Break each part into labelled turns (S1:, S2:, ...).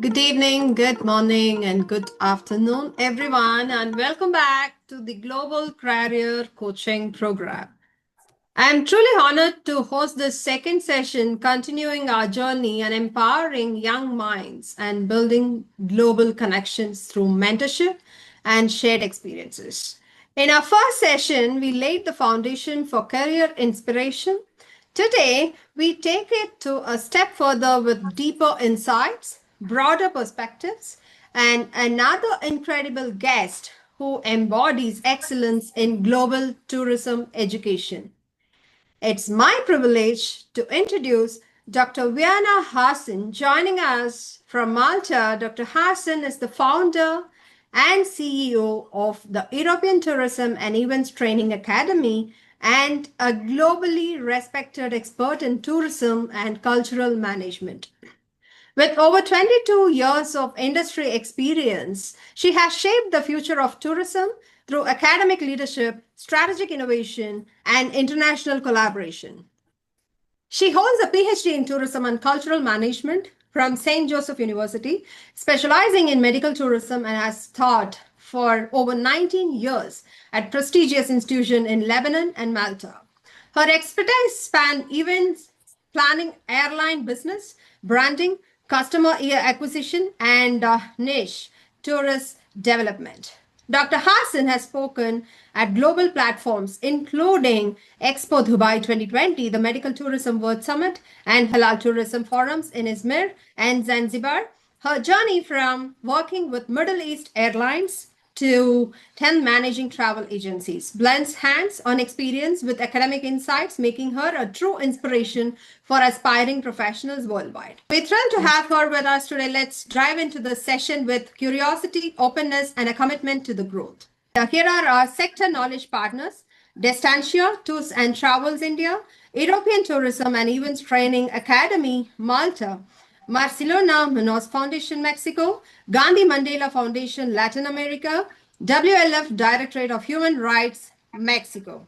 S1: Good evening, good morning, and good afternoon, everyone, and welcome back to the Global Career Coaching Program. I am truly honored to host this second session, continuing our journey and empowering young minds and building global connections through mentorship and shared experiences. In our first session, we laid the foundation for career inspiration. Today, we take it to a step further with deeper insights, broader perspectives, and another incredible guest who embodies excellence in global tourism education. It's my privilege to introduce Dr. Viana Hassan joining us from Malta. Dr. Hassan is the founder and CEO of the European Tourism and Events Training Academy and a globally respected expert in tourism and cultural management. With over 22 years of industry experience, she has shaped the future of tourism through academic leadership, strategic innovation, and international collaboration. She holds a PhD in tourism and cultural management from St. Joseph University, specializing in medical tourism, and has taught for over 19 years at prestigious institutions in Lebanon and Malta. Her expertise span events planning, airline business, branding, customer acquisition, and niche tourist development. Dr. Hassan has spoken at global platforms including Expo Dubai 2020, the Medical Tourism World Summit, and Halal Tourism Forums in Izmir and Zanzibar. Her journey from working with Middle East airlines to 10 managing travel agencies blends hands-on experience with academic insights, making her a true inspiration for aspiring professionals worldwide. We're thrilled to have her with us today. Let's dive into the session with curiosity, openness, and a commitment to the growth. Here are our sector knowledge partners: Destantia Tours and Travels India, European Tourism and Events Training Academy, Malta, Barcelona Munoz Foundation, Mexico, Gandhi Mandela Foundation, Latin America, WLF Directorate of Human Rights, Mexico.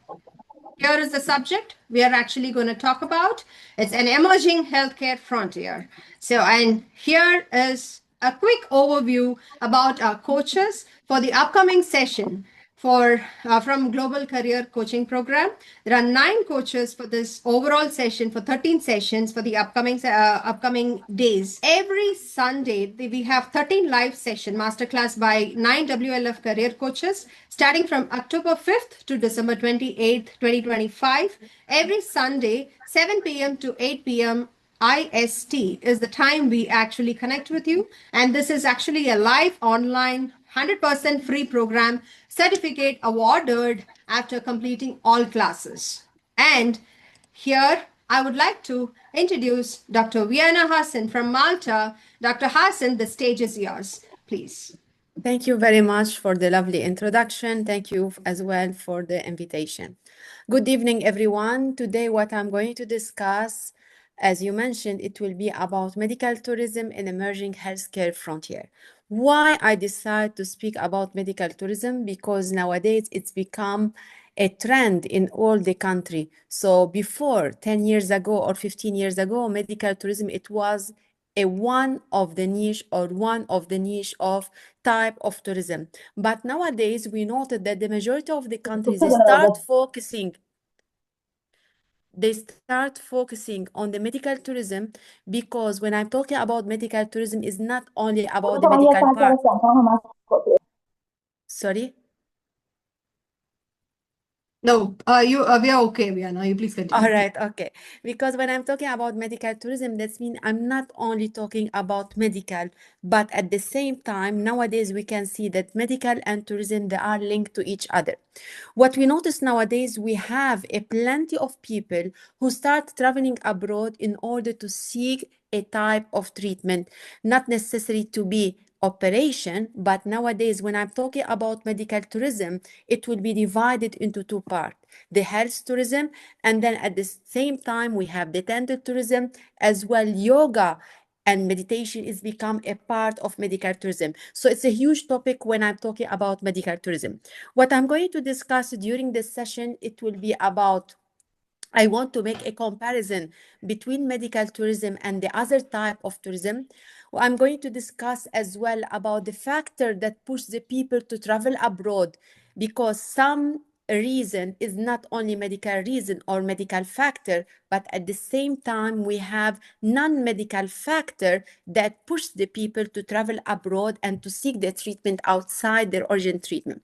S1: Here is the subject we are actually going to talk about. It's an emerging healthcare frontier. And here is a quick overview about our coaches for the upcoming session from Global Career Coaching Program. There are 9 coaches for this overall session for 13 sessions for the upcoming days. Every Sunday, we have 13 live session masterclass by 9 WLF career coaches starting from October 5th to December 28th, 2025. Every Sunday, 7 p.m. to 8 p.m. IST is the time we actually connect with you. And this is actually a live online 100% free program, certificate awarded after completing all classes. And here I would like to introduce Dr. Viana Hassan from Malta. Dr. Hassan, the stage is yours, please.
S2: Thank you very much for the lovely introduction. Thank you as well for the invitation. Good evening, everyone. Today, what I'm going to discuss, as you mentioned, it will be about medical tourism and emerging healthcare frontier. Why I decided to speak about medical tourism? Because nowadays it's become a trend in all the country. So before 10 years ago or 15 years ago, medical tourism, it was one of the niche of type of tourism. But nowadays we noted that the majority of the countries they start focusing on the medical tourism, because when I'm talking about medical tourism, is not only about the medical part. Sorry?
S1: No, we are okay, Viana. You please continue.
S2: All right, okay. Because when I'm talking about medical tourism, that means I'm not only talking about medical, but at the same time, nowadays we can see that medical and tourism, they are linked to each other. What we notice nowadays, we have a plenty of people who start traveling abroad in order to seek a type of treatment, not necessary to be operation, but nowadays when I'm talking about medical tourism, it will be divided into 2 parts: the health tourism, and then at the same time we have the dental tourism as well. Yoga and meditation is become a part of medical tourism. So it's a huge topic when I'm talking about medical tourism. What I'm going to discuss during this session, it will be about, I want to make a comparison between medical tourism and the other type of tourism. I'm going to discuss as well about the factor that push the people to travel abroad, because some reason is not only medical reason or medical factor, but at the same time we have non-medical factor that push the people to travel abroad and to seek the treatment outside their urgent treatment.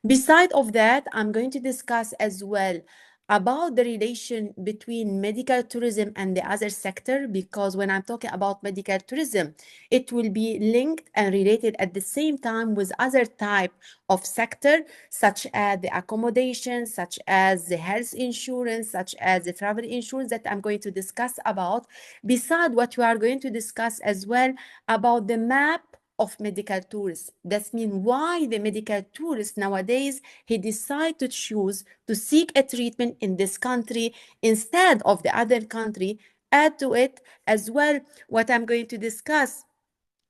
S2: Beside of that, I'm going to discuss as well about the relation between medical tourism and the other sector, because when I'm talking about medical tourism, it will be linked and related at the same time with other type of sector, such as the accommodation, such as the health insurance, such as the travel insurance that I'm going to discuss about. Beside what we are going to discuss as well about the map of medical tourists. That means why the medical tourist nowadays, he decide to choose to seek a treatment in this country instead of the other country. Add to it as well what I'm going to discuss,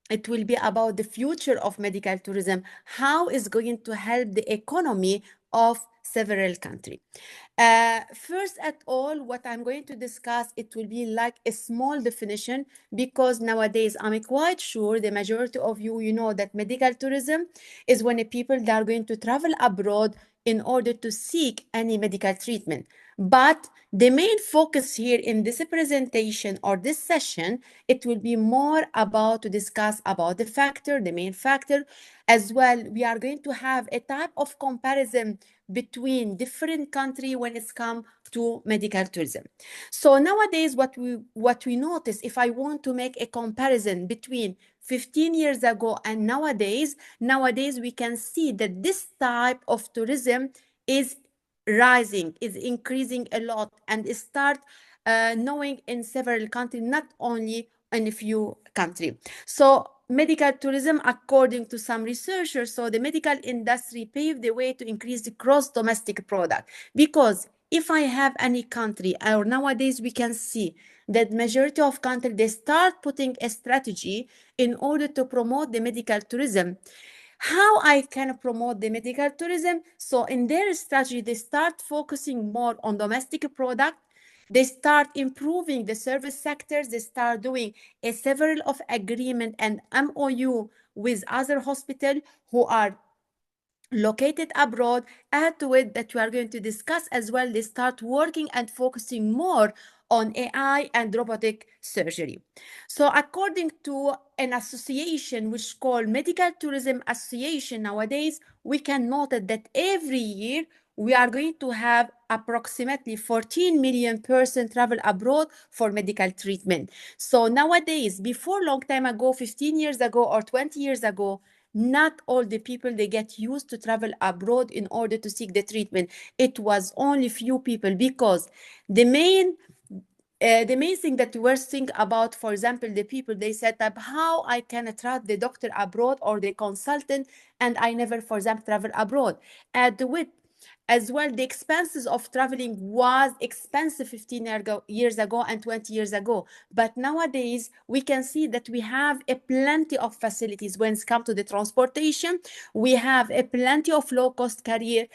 S2: it will be about the future of medical tourism, how is going to help the economy of several countries. First at all, what I'm going to discuss, it will be like a small definition, because nowadays I'm quite sure the majority of you, you know that medical tourism is when a people that are going to travel abroad in order to seek any medical treatment. But the main focus here in this presentation or this session, it will be more about to discuss about the factor, the main factor. As well, we are going to have a type of comparison between different countries when it's come to medical tourism. So nowadays, what we notice, if I want to make a comparison between 15 years ago and nowadays we can see that this type of tourism is rising, is increasing a lot, and start knowing in several countries, not only in a few countries. So medical tourism, according to some researchers, so the medical industry paved the way to increase the gross domestic product. Because if I have any country, or nowadays we can see that majority of countries, they start putting a strategy in order to promote the medical tourism. How I can promote the medical tourism? So in their strategy, they start focusing more on domestic product. They start improving the service sectors. They start doing a several of agreement and MOU with other hospital who are located abroad. Add to it that we are going to discuss as well, they start working and focusing more on AI and robotic surgery. So according to an association which called Medical Tourism Association, nowadays we can note that every year we are going to have approximately 14 million person travel abroad for medical treatment. So nowadays, before long time ago, 15 years ago or 20 years ago, not all the people, they get used to travel abroad in order to seek the treatment. It was only few people, because the main thing that we were thinking about, for example, the people, they said that how I can attract the doctor abroad or the consultant, and I never, for example, travel abroad. And with as well, the expenses of traveling was expensive 15 years ago and 20 years ago. But nowadays, we can see that we have a plenty of facilities when it comes to the transportation. We have a plenty of low-cost carrier.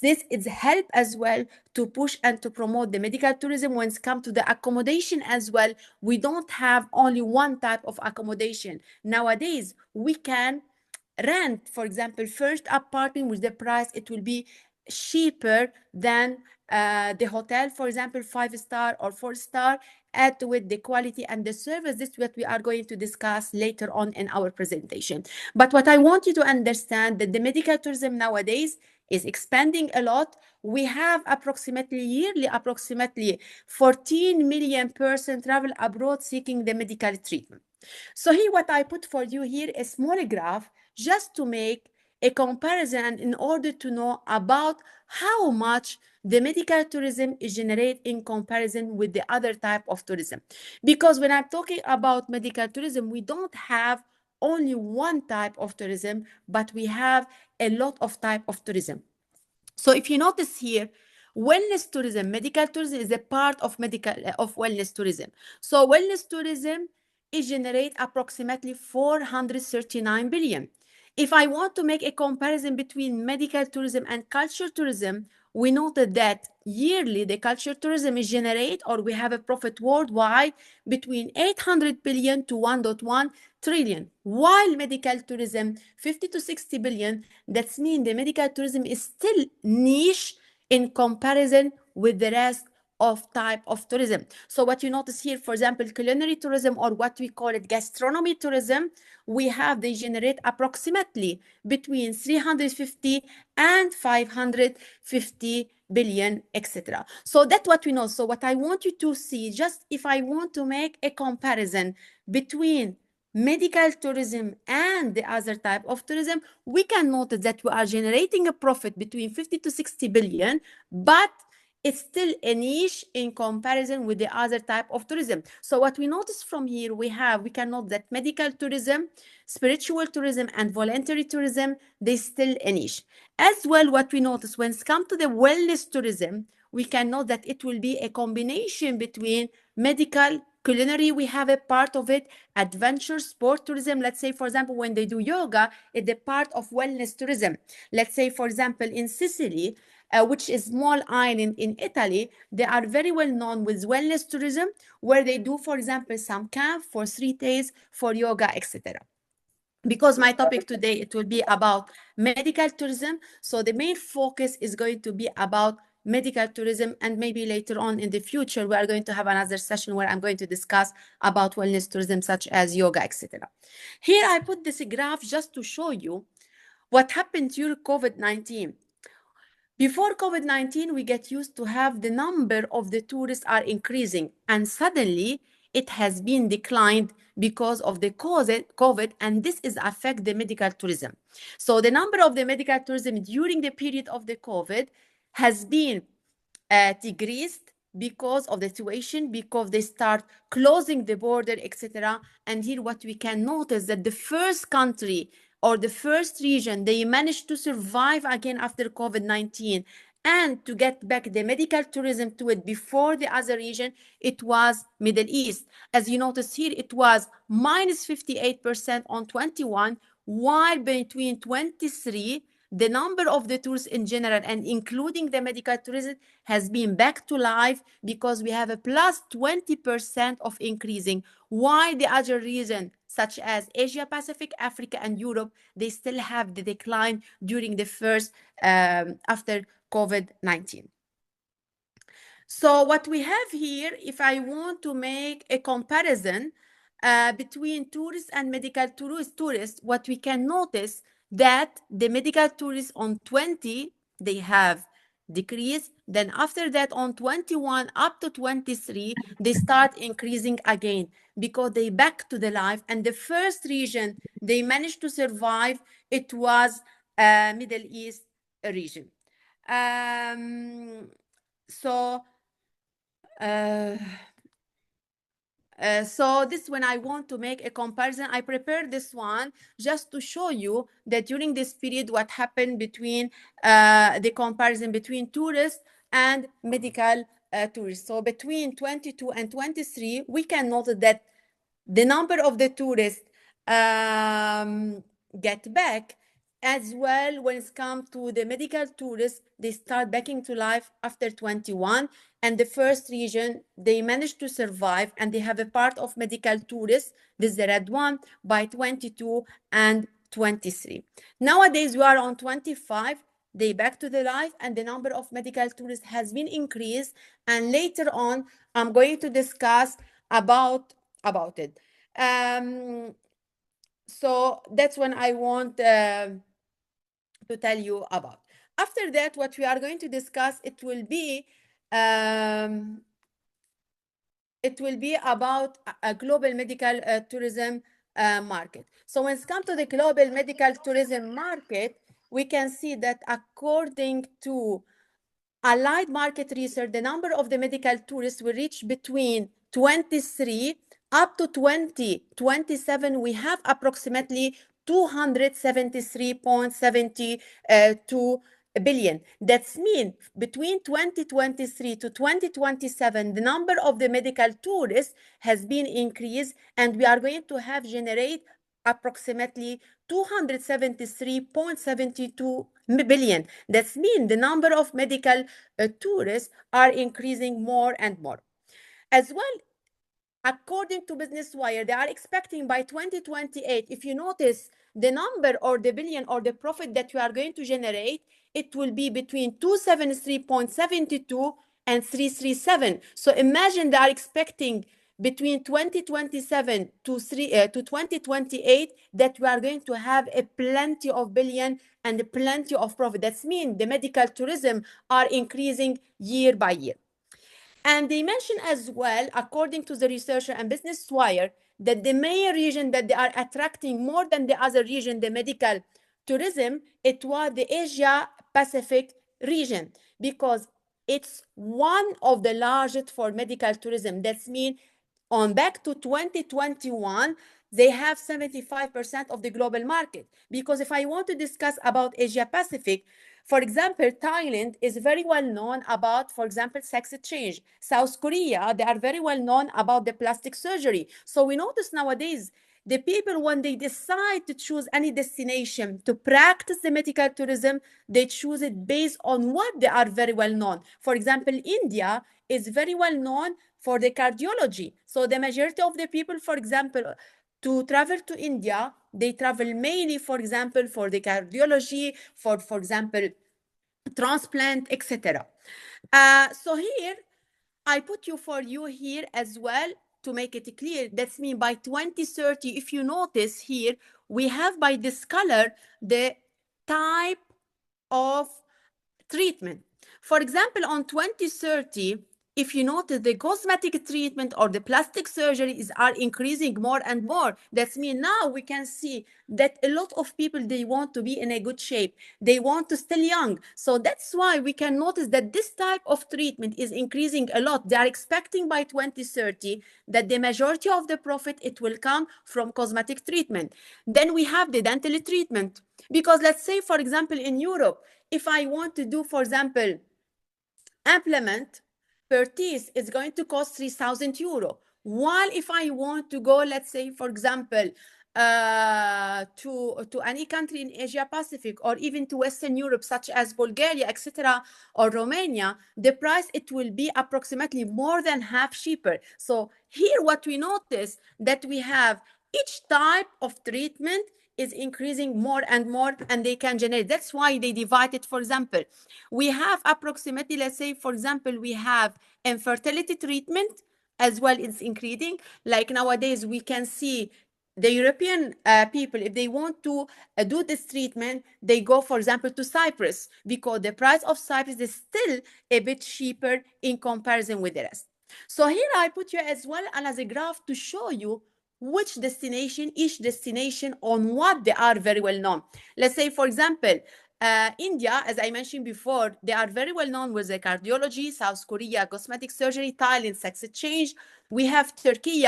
S2: This is help as well to push and to promote the medical tourism. When it comes to the accommodation as well, we don't have only one type of accommodation. Nowadays, we can rent, for example, first apartment with the price, it will be cheaper than the hotel, for example, 5 star or 4 star. Add to it the quality and the service. This is what we are going to discuss later on in our presentation. But what I want you to understand that the medical tourism nowadays is expanding a lot. We have approximately 14 million person travel abroad seeking the medical treatment. So here what I put for you here, a small graph, just to make a comparison in order to know about how much the medical tourism is generate in comparison with the other type of tourism. Because when I'm talking about medical tourism, we don't have only one type of tourism, but we have a lot of type of tourism. So if you notice here, wellness tourism, medical tourism is a part of wellness tourism. So wellness tourism is generate approximately 439 billion. If I want to make a comparison between medical tourism and culture tourism, we noted that yearly the culture tourism is generate, or we have a profit worldwide between 800 billion to 1.1 trillion, while medical tourism 50 to 60 billion. That's mean the medical tourism is still niche in comparison with the rest of type of tourism. So what you notice here, for example, culinary tourism, or what we call it gastronomy tourism, they generate approximately between 350 and 550 billion, etc. So that's what we know. So what I want you to see, just if I want to make a comparison between medical tourism and the other type of tourism, we can notice that we are generating a profit between 50 to 60 billion, but it's still a niche in comparison with the other type of tourism. So what we notice from here, we can note that medical tourism, spiritual tourism, and voluntary tourism, they still a niche. As well, what we notice when it comes to the wellness tourism, we can note that it will be a combination between medical, culinary, we have a part of it, adventure, sport tourism. Let's say, for example, when they do yoga, it's a part of wellness tourism. Let's say, for example, in Sicily, which is small island in Italy, they are very well known with wellness tourism, where they do, for example, some camp for 3 days for yoga, etc. Because my topic today, it will be about medical tourism. So the main focus is going to be about medical tourism, and maybe later on in the future, we are going to have another session where I'm going to discuss about wellness tourism, such as yoga, etc. Here, I put this graph just to show you what happened during COVID-19. Before COVID-19, we get used to have the number of the tourists are increasing, and suddenly it has been declined because of the COVID, and this is affect the medical tourism. So the number of the medical tourism during the period of the COVID has been decreased because of the situation, because they start closing the border, etc. And here what we can notice that the first country or the first region, they managed to survive again after COVID-19 and to get back the medical tourism to it before the other region, it was Middle East. As you notice here, it was minus 58% on 21, while between 23, the number of the tourists in general and including the medical tourism has been back to life, because we have a plus 20% of increasing, while the other region such as Asia Pacific, Africa, and Europe, they still have the decline during the first after COVID-19. So what we have here, if I want to make a comparison between tourists and medical tourists, what we can notice that the medical tourists on 20, they have decreased. Then after that, on 21 up to 23, they start increasing again because they back to the life. And the first region they managed to survive, it was Middle East region. So this, when I want to make a comparison, I prepared this one just to show you that during this period, what happened between the comparison between tourists and medical tourists. So between 22 and 23, we can note that the number of the tourists get back, as well when it comes to the medical tourists, they start backing to life after 21, and the first region, they managed to survive, and they have a part of medical tourists, this is the red one, by 22 and 23. Nowadays, we are on 25, they back to the life, and the number of medical tourists has been increased, and later on, I'm going to discuss about it. So that's when I want to tell you about. After that, what we are going to discuss, it will be about a global medical tourism market. So when it comes to the global medical tourism market, we can see that according to Allied Market Research, the number of the medical tourists will reach between 23 up to 2027. We have approximately 273.72 billion. That's mean between 2023 to 2027, the number of the medical tourists has been increased, and we are going to have generate approximately 273.72 billion. That means the number of medical tourists are increasing more and more. As well, according to Business Wire, they are expecting by 2028, if you notice the number or the billion or the profit that you are going to generate, it will be between 273.72 and 337. So imagine they are expecting between 2027 to 2028 that we are going to have a plenty of billion and plenty of profit. That means the medical tourism are increasing year by year. And they mention as well, according to the researcher and Business Wire, that the main region that they are attracting more than the other region, the medical tourism, it was the Asia Pacific region, because it's one of the largest for medical tourism. That means on back to 2021, they have 75% of the global market. Because if I want to discuss about Asia Pacific, for example, Thailand is very well known about, for example, sex change. South Korea, they are very well known about the plastic surgery. So we notice nowadays the people, when they decide to choose any destination to practice the medical tourism, they choose it based on what they are very well known. For example, India is very well known for the cardiology. So the majority of the people, for example, to travel to India, they travel mainly, for example, for the cardiology, for example, transplant, etc. So here, I put you here as well to make it clear. That's mean by 2030, if you notice here, we have by this color the type of treatment. For example, on 2030, if you notice, the cosmetic treatment or the plastic surgeries are increasing more and more. That's mean now we can see that a lot of people, they want to be in a good shape. They want to stay young. So that's why we can notice that this type of treatment is increasing a lot. They are expecting by 2030 that the majority of the profit, it will come from cosmetic treatment. Then we have the dental treatment. Because let's say, for example, in Europe, if I want to do, for example, implement per teeth, it's going to cost 3,000 euro. While if I want to go, let's say, for example, to any country in Asia Pacific or even to Western Europe, such as Bulgaria, etc., or Romania, the price, it will be approximately more than half cheaper. So here what we notice that we have each type of treatment is increasing more and more, and they can generate. That's why they divide it. For example, we have approximately, let's say, for example, we have infertility treatment as well. It's increasing. Like nowadays, we can see the European people, if they want to do this treatment, they go, for example, to Cyprus, because the price of Cyprus is still a bit cheaper in comparison with the rest. So here I put you as well as a graph to show you which destination, each destination, on what they are very well known. Let's say, for example, India, as I mentioned before, they are very well known with the cardiology. South Korea, cosmetic surgery. Thailand, sex change. We have Turkey,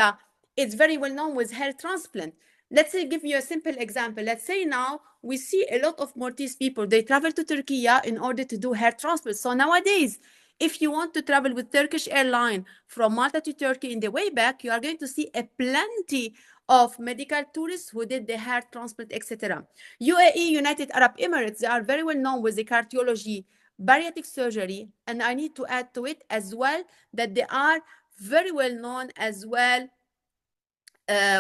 S2: it's very well known with hair transplant. Let's say, give you a simple example. Let's say now we see a lot of Maltese people, they travel to Turkey in order to do hair transplant. So nowadays, if you want to travel with Turkish airline from Malta to Turkey in the way back, you are going to see a plenty of medical tourists who did the hair transplant, etc. UAE, United Arab Emirates, they are very well known with the cardiology, bariatric surgery, and I need to add to it as well that they are very well known as well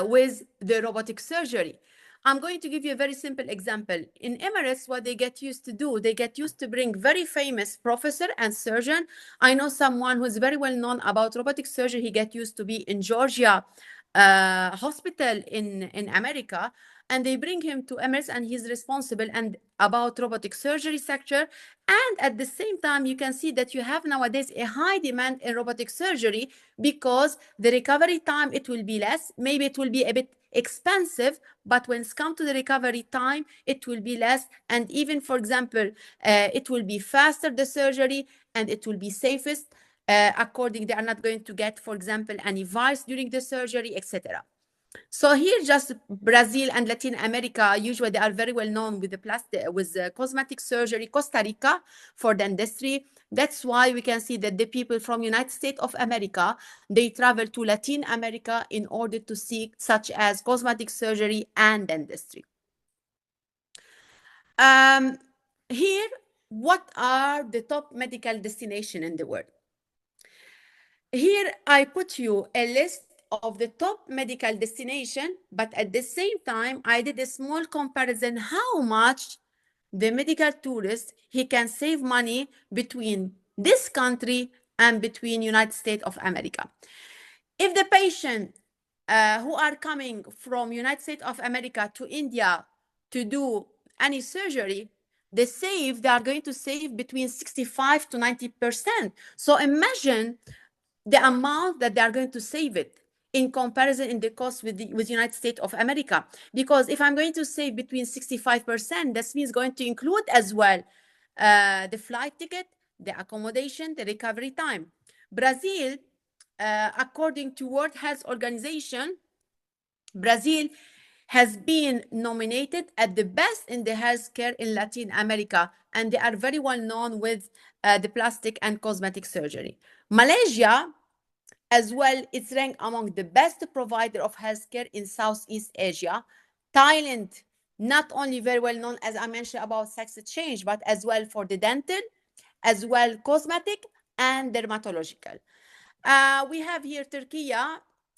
S2: with the robotic surgery. I'm going to give you a very simple example. In Emirates, what they get used to do, they get used to bring very famous professor and surgeon. I know someone who's very well known about robotic surgery. He get used to be in Georgia hospital in America, and they bring him to Emirates, and he's responsible and about robotic surgery sector. And at the same time, you can see that you have nowadays a high demand in robotic surgery, because the recovery time, it will be less. Maybe it will be a bit expensive, but when it's come to the recovery time, it will be less. And even, for example, it will be faster, the surgery, and it will be safest. According, they are not going to get, for example, any virus during the surgery, etc. So here, just Brazil and Latin America, usually they are very well known with the plastic, with the cosmetic surgery. Costa Rica for dentistry. That's why we can see that the people from United States of America, they travel to Latin America in order to seek such as cosmetic surgery and dentistry. Um, Here, what are the top medical destinations in the world? Here, I put you a list of the top medical destination, but at the same time, I did a small comparison how much the medical tourist he can save money between this country and between United States of America. If the patient who are coming from United States of America to India to do any surgery, they are going to save between 65 to 90%. So imagine the amount that they are going to save it in comparison in the cost with United States of America. Because if I'm going to save between 65%, that means going to include as well the flight ticket, the accommodation, the recovery time. Brazil, according to World Health Organization, Brazil has been nominated as the best in the healthcare in Latin America, and they are very well known with the plastic and cosmetic surgery. Malaysia, as well, it's ranked among the best provider of healthcare in Southeast Asia. Thailand, not only very well known, as I mentioned, about sex exchange, but as well for the dental, as well cosmetic and dermatological. We have here Turkey.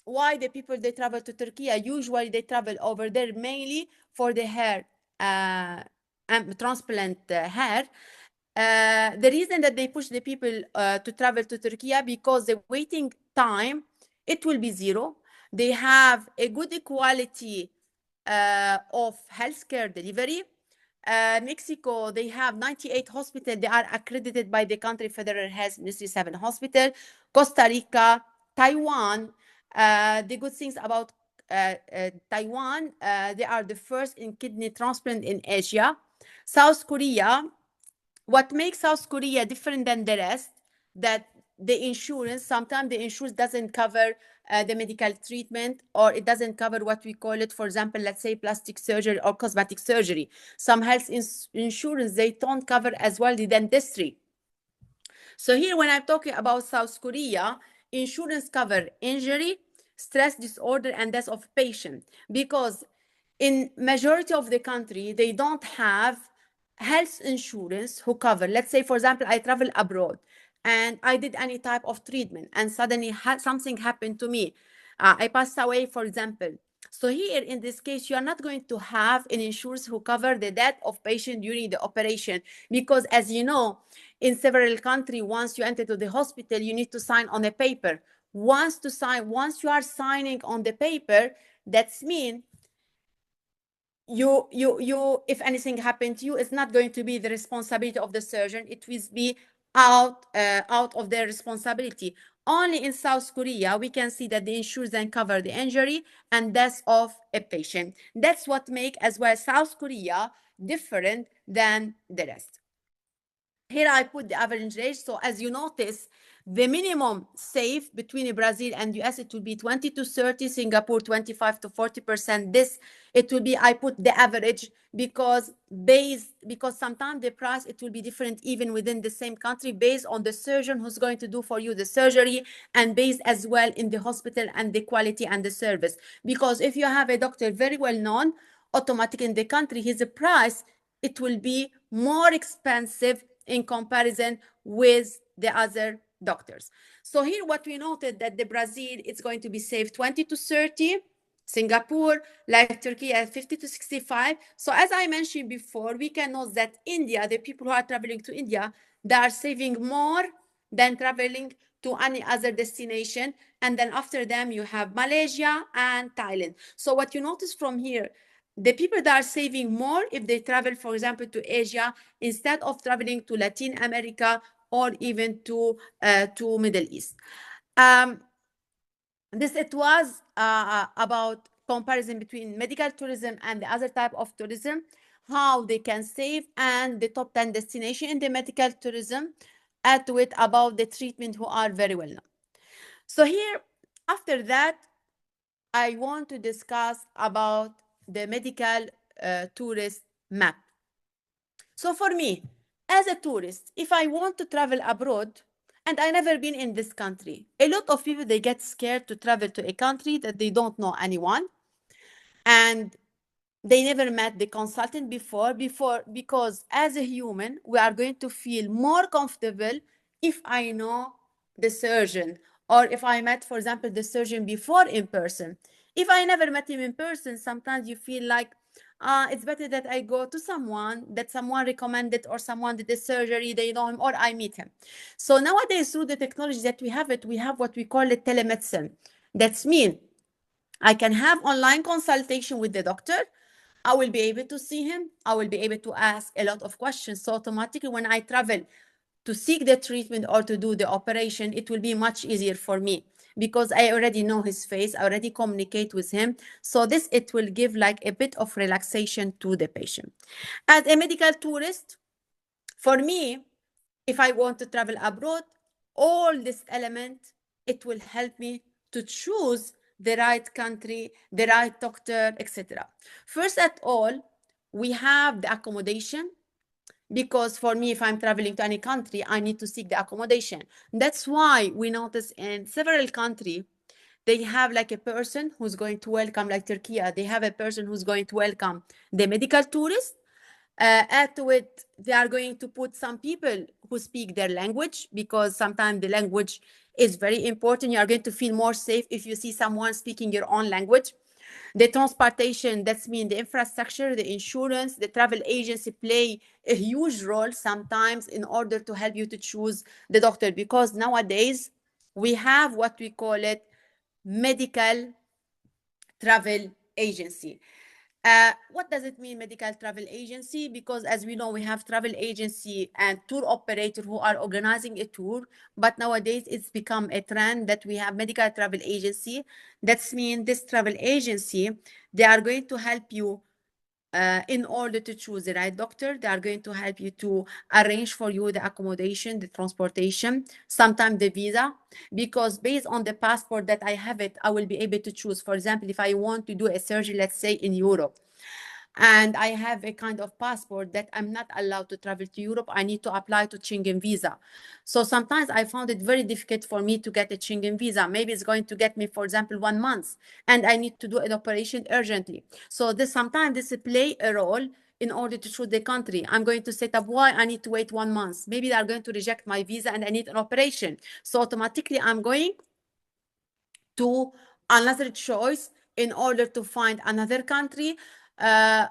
S2: Why the people they travel to Turkey? Usually they travel over there mainly for the hair and transplant hair. The reason that they push the people to travel to Turkey because the waiting time it will be zero. They have a good quality of healthcare delivery. Mexico, they have 98 hospitals. They are accredited by the country Federal Health Ministry 7 hospital. Costa Rica, Taiwan. The good things about Taiwan, they are the first in kidney transplant in Asia. South Korea, what makes South Korea different than the rest, that the insurance, sometimes the insurance doesn't cover the medical treatment, or it doesn't cover what we call it, for example, let's say plastic surgery or cosmetic surgery. Some health insurance, they don't cover as well the dentistry. So here, when I'm talking about South Korea, insurance cover injury, stress disorder, and death of patient, because in majority of the country, they don't have health insurance who cover. Let's say, for example, I travel abroad and I did any type of treatment and suddenly something happened to me. I passed away, for example. So here, in this case, you are not going to have an insurance who cover the death of patient during the operation, because as you know, in several countries, once you enter to the hospital, you need to sign on a paper. Once you are signing on the paper, that's mean you if anything happened to you, it's not going to be the responsibility of the surgeon. It will be out of their responsibility. Only in South Korea we can see that the insurance then cover the injury and death of a patient. That's what make as well South Korea different than the rest. Here I put the average age. So as you notice, the minimum save between Brazil and US, it will be 20 to 30, Singapore 25 to 40%. This, it will be, I put the average because sometimes the price, it will be different even within the same country based on the surgeon who's going to do for you the surgery, and based as well in the hospital and the quality and the service. Because if you have a doctor very well known, automatic in the country, his price, it will be more expensive in comparison with the other doctors. So here what we noted that the Brazil, it's going to be saved 20 to 30, Singapore, like Turkey at 50 to 65. So as I mentioned before, we can note that India, the people who are traveling to India, they are saving more than traveling to any other destination. And then after them, you have Malaysia and Thailand. So what you notice from here, the people that are saving more if they travel, for example, to Asia instead of traveling to Latin America or even to Middle East. This it was about comparison between medical tourism and the other type of tourism, how they can save, and the top 10 destination in the medical tourism, add to it about the treatment who are very well known. So here, after that, I want to discuss about the medical tourist map. So for me, as a tourist, if I want to travel abroad and I never been in this country, a lot of people, they get scared to travel to a country that they don't know anyone. And they never met the consultant before because as a human we are going to feel more comfortable if I know the surgeon, or if I met, for example, the surgeon before in person. If I never met him in person, sometimes you feel like it's better that I go to someone that someone recommended, or someone did the surgery, they know him, or I meet him. So nowadays, through the technology that we have what we call it telemedicine. That's mean I can have online consultation with the doctor. I will be able to see him. I will be able to ask a lot of questions. So automatically, when I travel to seek the treatment or to do the operation, it will be much easier for me because I already know his face. I already communicate with him. So this, it will give like a bit of relaxation to the patient. As a medical tourist, for me, if I want to travel abroad, all this element, it will help me to choose the right country, the right doctor, etc. First at all, we have the accommodation, because for me, if I'm traveling to any country, I need to seek the accommodation. That's why we notice in several countries, they have like a person who's going to welcome, like Turkey, they have a person who's going to welcome the medical tourist. Add to it, they are going to put some people who speak their language, because sometimes the language is very important. You are going to feel more safe if you see someone speaking your own language. The transportation, that's mean the infrastructure, the insurance, the travel agency play a huge role sometimes in order to help you to choose the doctor, because nowadays we have what we call it medical travel agency. What does it mean, medical travel agency? Because as we know, we have travel agency and tour operator who are organizing a tour, but nowadays it's become a trend that we have medical travel agency. That's mean this travel agency, they are going to help you in order to choose the right doctor. They are going to help you to arrange for you the accommodation, the transportation, sometimes the visa, because based on the passport that I have it, I will be able to choose. For example, if I want to do a surgery, let's say in Europe, and I have a kind of passport that I'm not allowed to travel to Europe, I need to apply to Schengen visa. So sometimes I found it very difficult for me to get a Schengen visa. Maybe it's going to get me, for example, 1 month, and I need to do an operation urgently. So this sometimes this play a role in order to choose the country. I'm going to set up why I need to wait 1 month. Maybe they are going to reject my visa and I need an operation. So automatically I'm going to another choice in order to find another country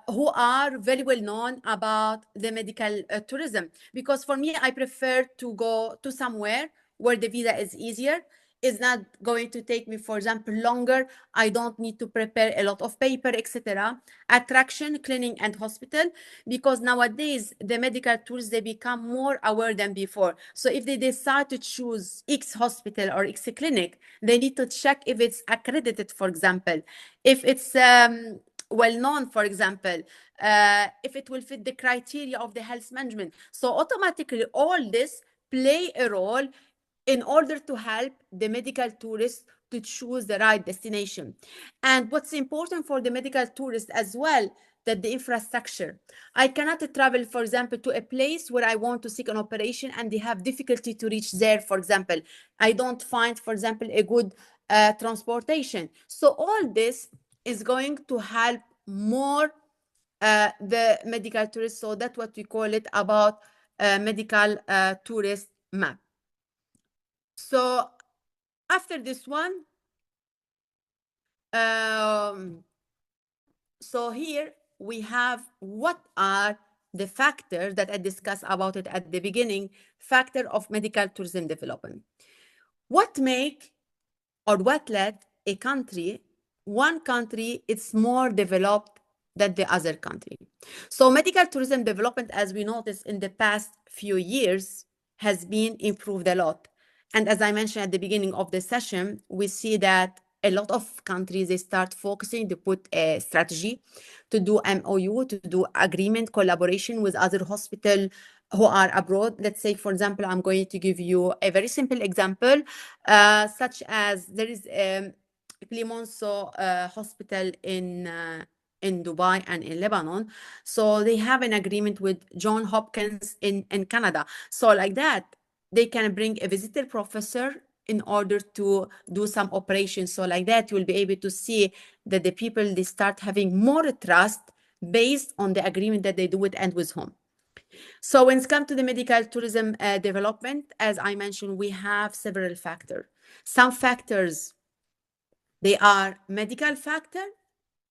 S2: who are very well known about the medical tourism. Because for me, I prefer to go to somewhere where the visa is easier. It's not going to take me, for example, longer. I don't need to prepare a lot of paper, etc. Attraction, clinic, and hospital. Because nowadays, the medical tourists, they become more aware than before. So if they decide to choose X hospital or X clinic, they need to check if it's accredited, for example, if it's well known, for example, if it will fit the criteria of the health management. So automatically all this play a role in order to help the medical tourist to choose the right destination. And what's important for the medical tourist as well, that the infrastructure. I cannot travel, for example, to a place where I want to seek an operation and they have difficulty to reach there, for example. I don't find, for example, a good transportation. So all this is going to help more the medical tourist. So that's what we call it about medical tourist map. So after this one, so here we have what are the factors that I discussed about it at the beginning, factor of medical tourism development. What make or what led a country, one country, it's more developed than the other country. So medical tourism development, as we noticed in the past few years, has been improved a lot. And as I mentioned at the beginning of the session, we see that a lot of countries, they start focusing to put a strategy to do MOU, to do agreement, collaboration with other hospitals who are abroad. Let's say, for example, I'm going to give you a very simple example, such as there is Clemenceau Hospital in Dubai and in Lebanon. So they have an agreement with John Hopkins in Canada. So like that, they can bring a visitor professor in order to do some operations. So like that, you will be able to see that the people, they start having more trust based on the agreement that they do it and with whom. So when it comes to the medical tourism development, as I mentioned, we have several factors. Some factors, they are medical factor,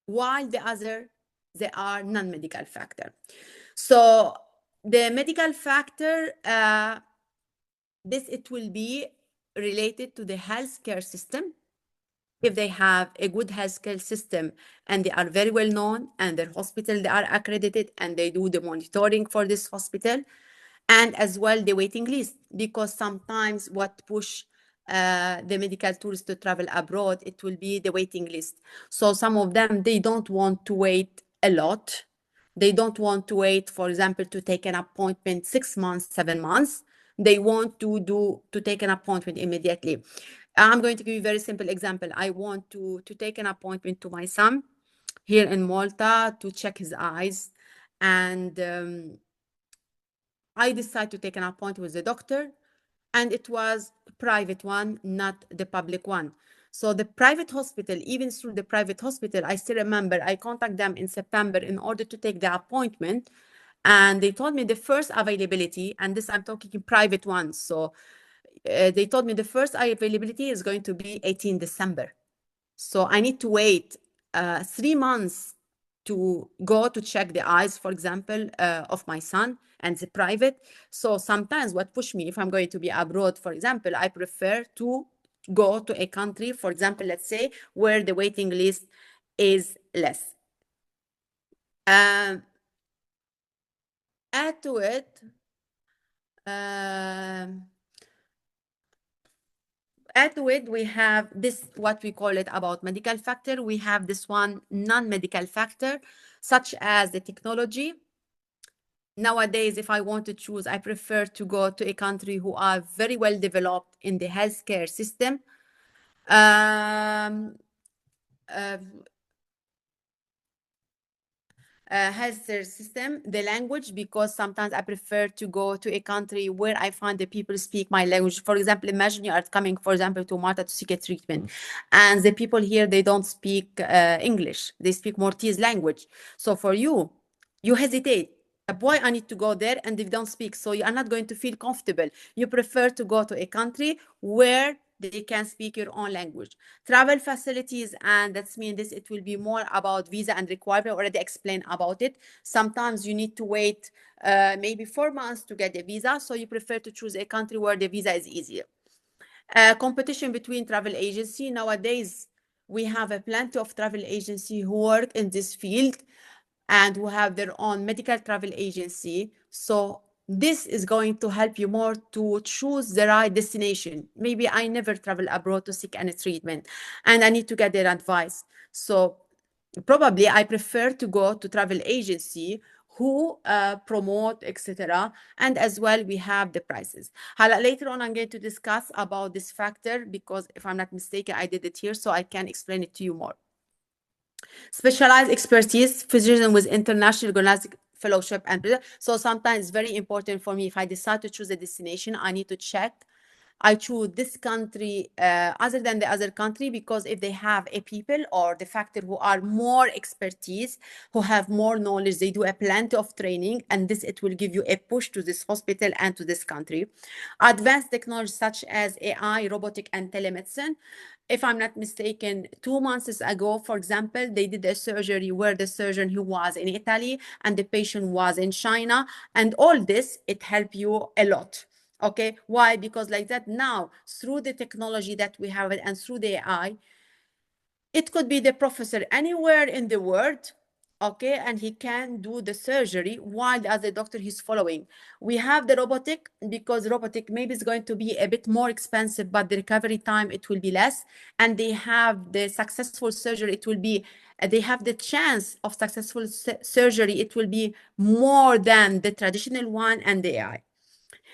S2: while the other, they are non-medical factor. So the medical factor, this it will be related to the healthcare system. If they have a good healthcare system and they are very well known and their hospital, they are accredited and they do the monitoring for this hospital, and as well the waiting list, because sometimes what push the medical tourists to travel abroad, it will be the waiting list. So some of them, they don't want to wait a lot. They don't want to wait, for example, to take an appointment 6 months, 7 months. They want to take an appointment immediately. I'm going to give you a very simple example. I want to take an appointment to my son here in Malta to check his eyes, and I decided to take an appointment with the doctor, and it was a private one, not the public one. So the private hospital, even through the private hospital, I still remember I contacted them in September in order to take the appointment, and they told me the first availability, and this I'm talking in private ones. So they told me the first availability is going to be 18 December. So I need to wait 3 months to go to check the eyes, for example, of my son, and the private. So sometimes what push me, if I'm going to be abroad, for example, I prefer to go to a country, for example, let's say, where the waiting list is less. Add to it, we have this, what we call it about medical factor. We have this one non-medical factor, such as the technology. Nowadays, if I want to choose, I prefer to go to a country who are very well developed in the healthcare system. Healthcare system, the language, because sometimes I prefer to go to a country where I find the people speak my language. For example, imagine you are coming, for example, to Malta to seek a treatment, and the people here, they don't speak English. They speak Maltese language. So for you, you hesitate. Why I need to go there and they don't speak? So you are not going to feel comfortable. You prefer to go to a country where they can speak your own language. Travel facilities, and that's mean this, it will be more about visa and requirement. Already explained about it. Sometimes you need to wait maybe 4 months to get the visa. So you prefer to choose a country where the visa is easier. Competition between travel agency. Nowadays, we have a plenty of travel agency who work in this field and who have their own medical travel agency. So this is going to help you more to choose the right destination. Maybe I never travel abroad to seek any treatment and I need to get their advice. So probably I prefer to go to travel agency who promote, etc. And as well, we have the prices. Later on, I'm going to discuss about this factor, because if I'm not mistaken, I did it here, so I can explain it to you more. Specialized expertise, physician with international gynecologic fellowship, and so sometimes it's very important for me, if I decide to choose a destination, I need to check. I choose this country other than the other country, because if they have a people or the factor who are more expertise, who have more knowledge, they do a plenty of training, and this, it will give you a push to this hospital and to this country. Advanced technology such as AI, robotic, and telemedicine. If I'm not mistaken, 2 months ago, for example, they did a surgery where the surgeon who was in Italy and the patient was in China, and all this, it helped you a lot. Okay, why? Because like that now, through the technology that we have and through the AI, it could be the professor anywhere in the world, okay, and he can do the surgery while the other doctor he's following. We have the robotic, because robotic maybe is going to be a bit more expensive, but the recovery time, it will be less. And they have the successful surgery, it will be, they have the chance of successful surgery, it will be more than the traditional one and the AI.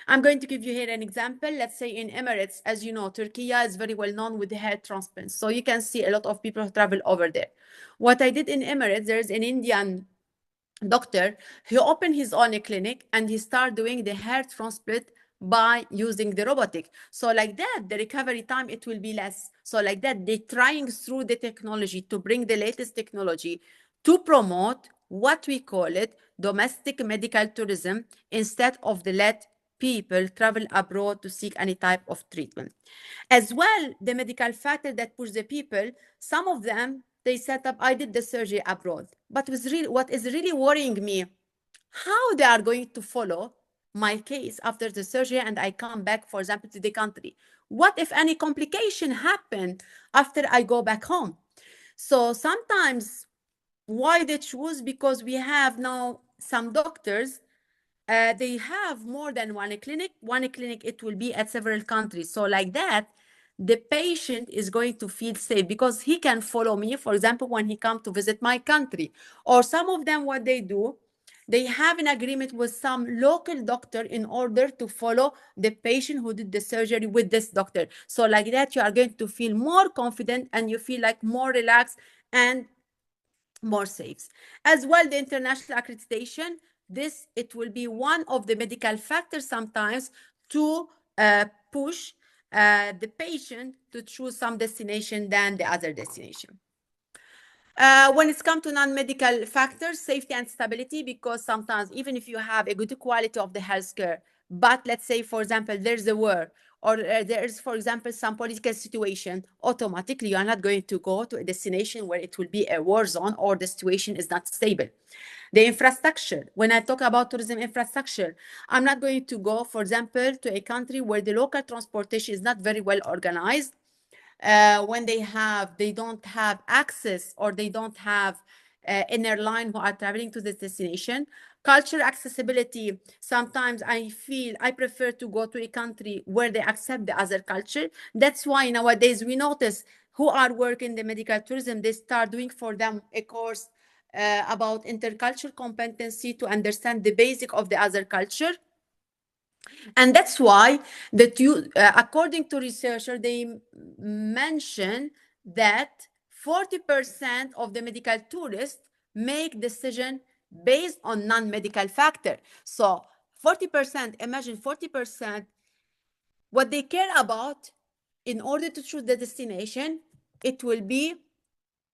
S2: I'm going to give you here an example. Let's say in Emirates, as you know, Turkey is very well known with the hair transplants. So you can see a lot of people travel over there. What I did in Emirates, there's an Indian doctor. He opened his own clinic and he started doing the hair transplant by using the robotic. So like that, the recovery time, it will be less. So like that, they're trying through the technology to bring the latest technology to promote what we call it domestic medical tourism instead of the let people travel abroad to seek any type of treatment. As well, the medical factor that push the people, some of them, they set up, I did the surgery abroad. But what is really worrying me, how they are going to follow my case after the surgery and I come back, for example, to the country. What if any complication happened after I go back home? So sometimes why they choose, because we have now some doctors, they have more than one clinic. One clinic, it will be at several countries. So like that, the patient is going to feel safe because he can follow me, for example, when he come to visit my country. Or some of them, what they do, they have an agreement with some local doctor in order to follow the patient who did the surgery with this doctor. So like that, you are going to feel more confident and you feel like more relaxed and more safe. As well, the international accreditation, this, it will be one of the medical factors sometimes to push the patient to choose some destination than the other destination. When it's come to non-medical factors, safety and stability, because sometimes even if you have a good quality of the healthcare, but let's say, for example, there's a war or there's, for example, some political situation, automatically you are not going to go to a destination where it will be a war zone or the situation is not stable. The infrastructure, when I talk about tourism infrastructure, I'm not going to go, for example, to a country where the local transportation is not very well organized. When they don't have access or they don't have an airline who are traveling to this destination. Culture accessibility, sometimes I feel I prefer to go to a country where they accept the other culture. That's why nowadays we notice who are working the medical tourism, they start doing for them a course about intercultural competency to understand the basic of the other culture. And that's why that according to researchers, they mention that 40% of the medical tourists make decision based on non-medical factor. So 40%, imagine 40%, what they care about in order to choose the destination, it will be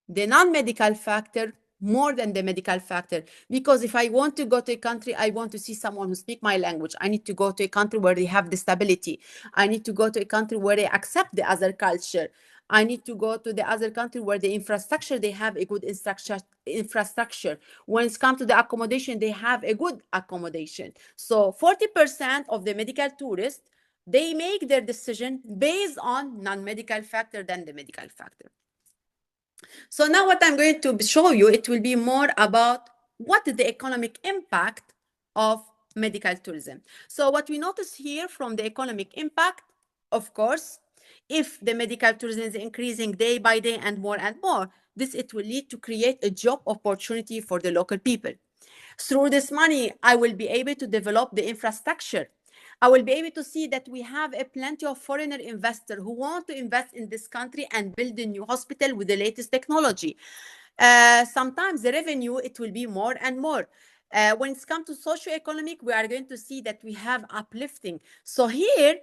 S2: the non-medical factor more than the medical factor. Because if I want to go to a country, I want to see someone who speaks my language. I need to go to a country where they have the stability. I need to go to a country where they accept the other culture. I need to go to the other country where the infrastructure, they have a good infrastructure. When it's come to the accommodation, they have a good accommodation. So 40% of the medical tourists, they make their decision based on non-medical factor than the medical factor. So now what I'm going to show you, it will be more about what is the economic impact of medical tourism. So what we notice here from the economic impact, of course, if the medical tourism is increasing day by day and more, this it will lead to create a job opportunity for the local people. Through this money, I will be able to develop the infrastructure. I will be able to see that we have a plenty of foreigner investors who want to invest in this country and build a new hospital with the latest technology. Sometimes the revenue, it will be more and more. When it's come to socio-economic, we are going to see that we have uplifting. So here,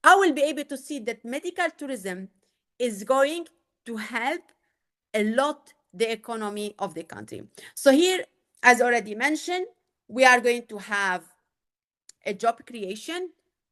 S2: I will be able to see that medical tourism is going to help a lot the economy of the country. So here, as already mentioned, we are going to have a job creation.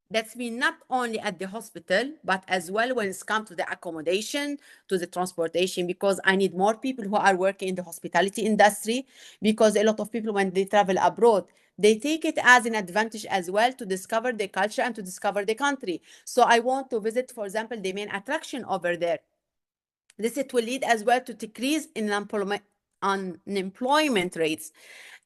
S2: That's been not only at the hospital, but as well when it's come to the accommodation, to the transportation, because I need more people who are working in the hospitality industry, because a lot of people, when they travel abroad, they take it as an advantage as well to discover the culture and to discover the country. So I want to visit, for example, the main attraction over there. This it will lead as well to decrease in unemployment rates.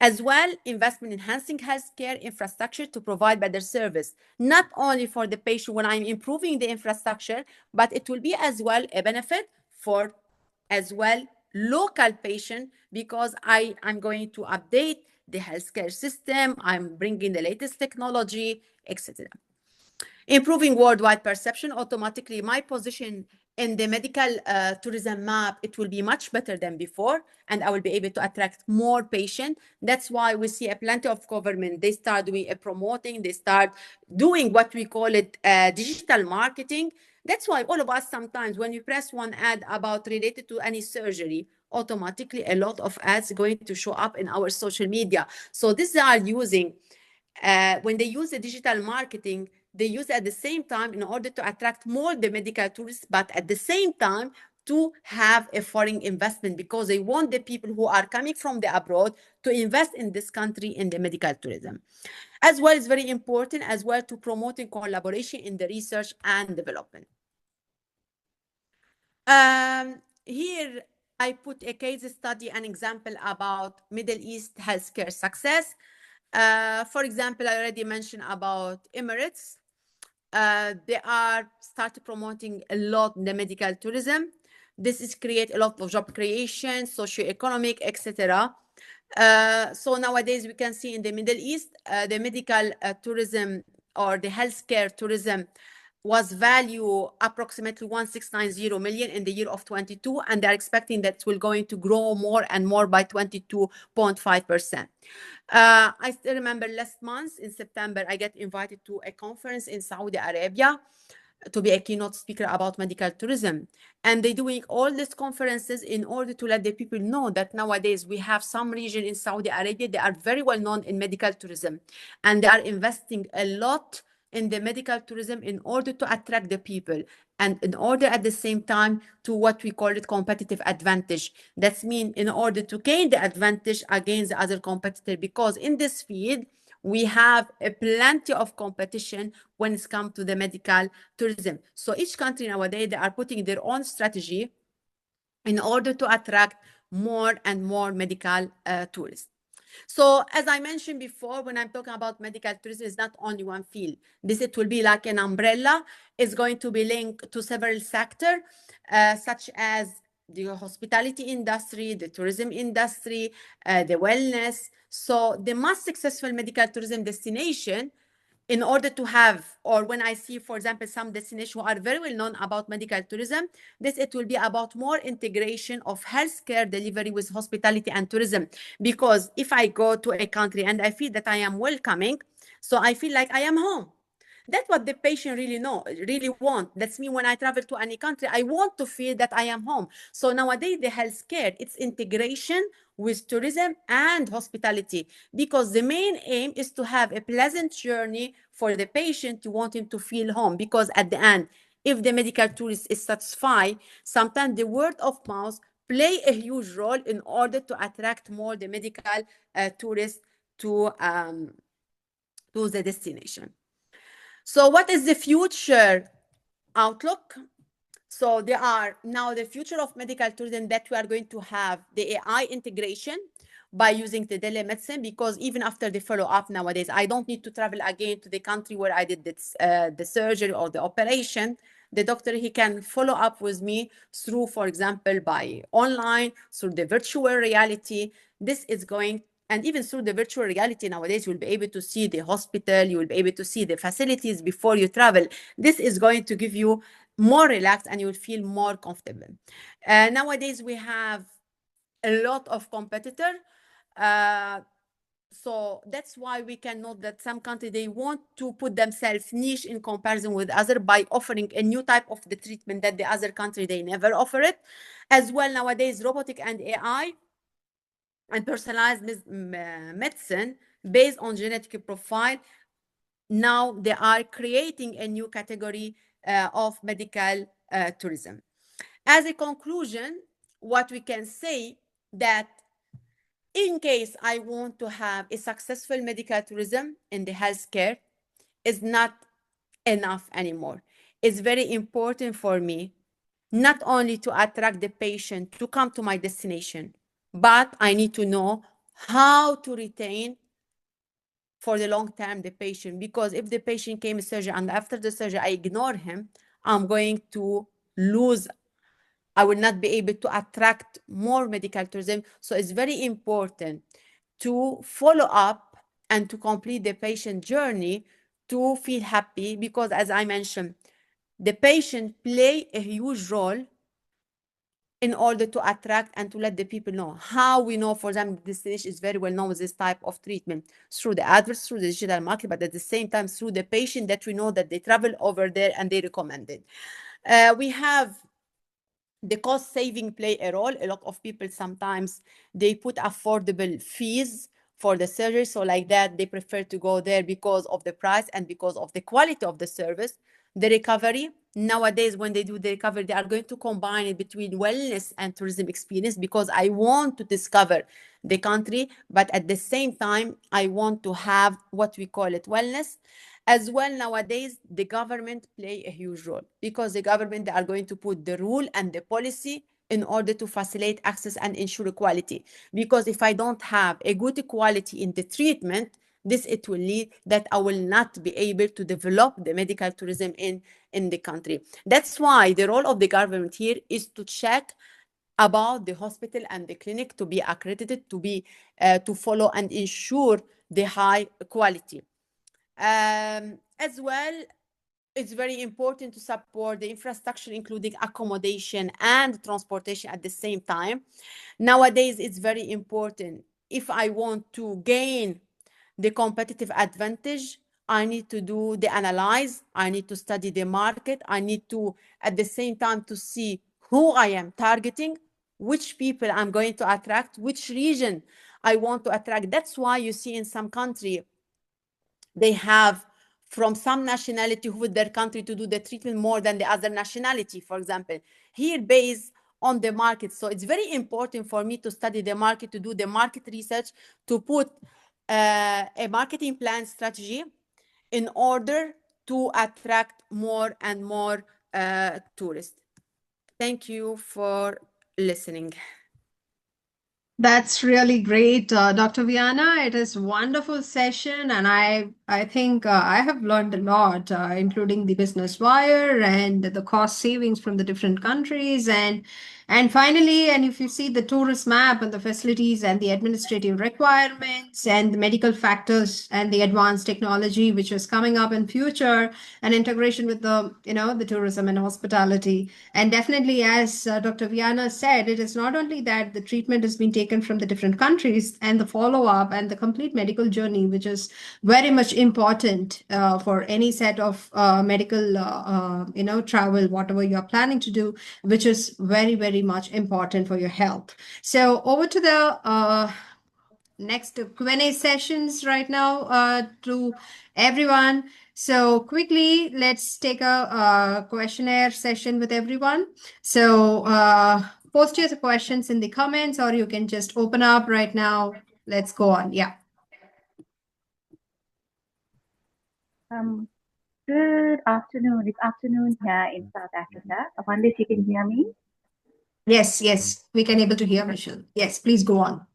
S2: As well, investment in enhancing healthcare infrastructure to provide better service, not only for the patient when I'm improving the infrastructure, but it will be as well a benefit for as well local patient, because I'm going to update the healthcare system, I'm bringing the latest technology, etc. Improving worldwide perception, automatically my position in the medical tourism map, it will be much better than before, and I will be able to attract more patients. That's why we see a plenty of government, they start doing a promoting, they start doing what we call it digital marketing. That's why all of us sometimes when we press one ad about related to any surgery, automatically a lot of ads going to show up in our social media. So these are using, when they use the digital marketing, they use at the same time in order to attract more the medical tourists, but at the same time to have a foreign investment, because they want the people who are coming from the abroad to invest in this country in the medical tourism. As well, it's very important as well to promoting collaboration in the research and development. Here I put a case study, an example about Middle East healthcare success. For example, I already mentioned about Emirates. They are started promoting a lot the medical tourism. This is create a lot of job creation, socio-economic, etc. So nowadays we can see in the Middle East, the medical tourism or the healthcare tourism was value approximately 1690 million in the year of 22, and they're expecting that will going to grow more and more by 22.5%. I still remember last month in September, I get invited to a conference in Saudi Arabia to be a keynote speaker about medical tourism. And they're doing all these conferences in order to let the people know that nowadays we have some region in Saudi Arabia, they are very well known in medical tourism, and they are investing a lot in the medical tourism in order to attract the people, and in order at the same time to what we call it competitive advantage. That's mean in order to gain the advantage against the other competitor, because in this field we have a plenty of competition when it's come to the medical tourism. So each country nowadays, they are putting their own strategy in order to attract more and more medical tourists. So as I mentioned before, when I'm talking about medical tourism, it's not only one field. It will be like an umbrella. It's going to be linked to several sectors, such as the hospitality industry, the tourism industry, the wellness. So the most successful medical tourism destination, in order to have, or when I see, for example, some destinations who are very well known about medical tourism, it will be about more integration of healthcare delivery with hospitality and tourism. Because if I go to a country and I feel that I am welcoming, so I feel like I am home. That's what the patient really want. That's me when I travel to any country, I want to feel that I am home. So nowadays, the healthcare, it's integration with tourism and hospitality, because the main aim is to have a pleasant journey for the patient. You want him to feel home, because at the end, if the medical tourist is satisfied, sometimes the word of mouth play a huge role in order to attract more the medical tourists to the destination. So what is the future outlook? So there are now the future of medical tourism, that we are going to have the AI integration by using the telemedicine, because even after the follow-up nowadays, I don't need to travel again to the country where I did this, the surgery or the operation. The doctor, he can follow up with me through, for example, by online, through the virtual reality. This is going, and even through the virtual reality nowadays, you'll be able to see the hospital, you will be able to see the facilities before you travel. This is going to give you more relaxed and you will feel more comfortable. Nowadays, we have a lot of competitor. So that's why we can note that some countries, they want to put themselves niche in comparison with other by offering a new type of the treatment that the other country, they never offer it. As well, nowadays, robotic and AI and personalized medicine based on genetic profile, now they are creating a new category of medical tourism. As a conclusion, what we can say that in case I want to have a successful medical tourism in the healthcare, is not enough anymore. It's very important for me not only to attract the patient to come to my destination, but I need to know how to retain for the long term the patient. Because if the patient came to surgery and after the surgery I ignore him, I'm going to lose, I will not be able to attract more medical tourism. So it's very important to follow up and to complete the patient journey to feel happy, because as I mentioned, the patient play a huge role in order to attract and to let the people know. How we know, for example, the destination is very well known with this type of treatment? Through the adverts, through the digital market, but at the same time through the patient that we know that they travel over there and they recommend it. We have The cost saving play a role. A lot of people sometimes they put affordable fees for the surgery, so like that they prefer to go there because of the price and because of the quality of the service. The recovery, nowadays when they do the recovery, they are going to combine it between wellness and tourism experience, because I want to discover the country, but at the same time I want to have what we call it wellness as well. Nowadays the government play a huge role, because the government, they are going to put the rule and the policy in order to facilitate access and ensure quality. Because if I don't have a good quality in the treatment, this it will lead that I will not be able to develop the medical tourism in the country. That's why the role of the government here is to check about the hospital and the clinic to be accredited, to be to follow and ensure the high quality. As well, it's very important to support the infrastructure, including accommodation and transportation at the same time. Nowadays, it's very important. If I want to gain the competitive advantage, I need to do the analyze, I need to study the market, I need to, at the same time, to see who I am targeting, which people I'm going to attract, which region I want to attract. That's why you see in some country, they have from some nationality who with their country to do the treatment more than the other nationality, for example, here based on the market. So it's very important for me to study the market, to do the market research, to put a marketing plan strategy in order to attract more and more tourists. Thank you for listening.
S1: That's really great, Dr. Viana. It is a wonderful session, and I think I have learned a lot, including the business wire and the cost savings from the different countries, and finally, and if you see the tourist map and the facilities and the administrative requirements and the medical factors and the advanced technology which is coming up in future, and integration with the tourism and hospitality. And definitely, as Dr. Viana said, it is not only that the treatment has been taken from the different countries and the follow up and the complete medical journey, which is very much important for any set of medical, travel, whatever you are planning to do, which is very, very much important for your health. So over to the next Q&A sessions right now to everyone. So quickly, let's take a questionnaire session with everyone. So post your questions in the comments, or you can just open up right now. Let's go on. Yeah.
S3: Good afternoon. It's afternoon here in South Africa. I wonder if you can hear me.
S1: Yes, we can able to hear Michelle. Yes, please go on.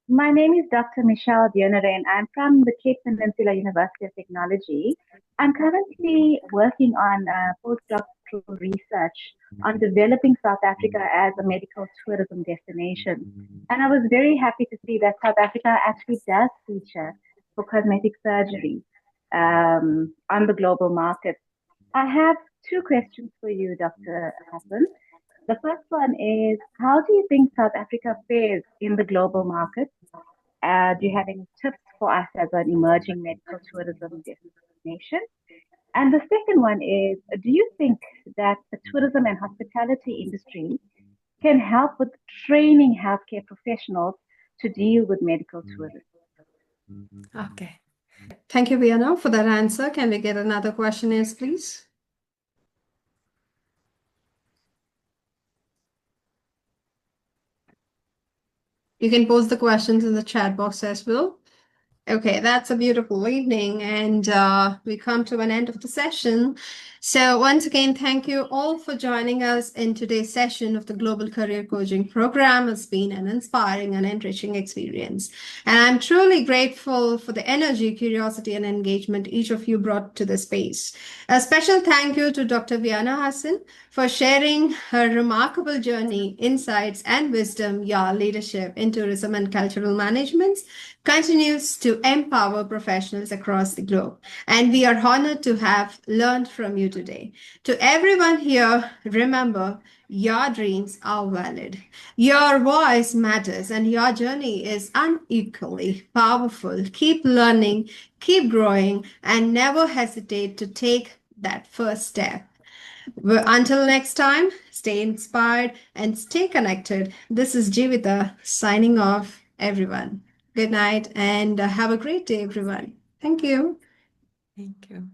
S3: My name is Dr. Michelle Viana, and I'm from the Cape Peninsula University of Technology. I'm currently working on postdoctoral research on developing South Africa as a medical tourism destination. And I was very happy to see that South Africa actually does feature for cosmetic surgery on the global market. I have two questions for you, Dr. Hassan. The first one is, how do you think South Africa fares in the global market? Do you have any tips for us as an emerging medical tourism destination? And the second one is, do you think that the tourism and hospitality industry can help with training healthcare professionals to deal with medical tourism?
S2: Okay.
S1: Thank you, Viana, for that answer. Can we get another question, please? You can post the questions in the chat box as well. Okay, that's a beautiful evening, and we come to an end of the session. So once again, thank you all for joining us in today's session of the Global Career Coaching Program. It's been an inspiring and enriching experience. And I'm truly grateful for the energy, curiosity, and engagement each of you brought to the space. A special thank you to Dr. Viana Hassan for sharing her remarkable journey, insights, and wisdom. Your leadership in tourism and cultural management continues to empower professionals across the globe. And we are honored to have learned from you today. To everyone here, remember, your dreams are valid. Your voice matters, and your journey is unequally powerful. Keep learning, keep growing, and never hesitate to take that first step. Well, until next time, stay inspired and stay connected. This is Jeevitha signing off, everyone. Good night and have a great day, everyone. Thank you.
S2: Thank you.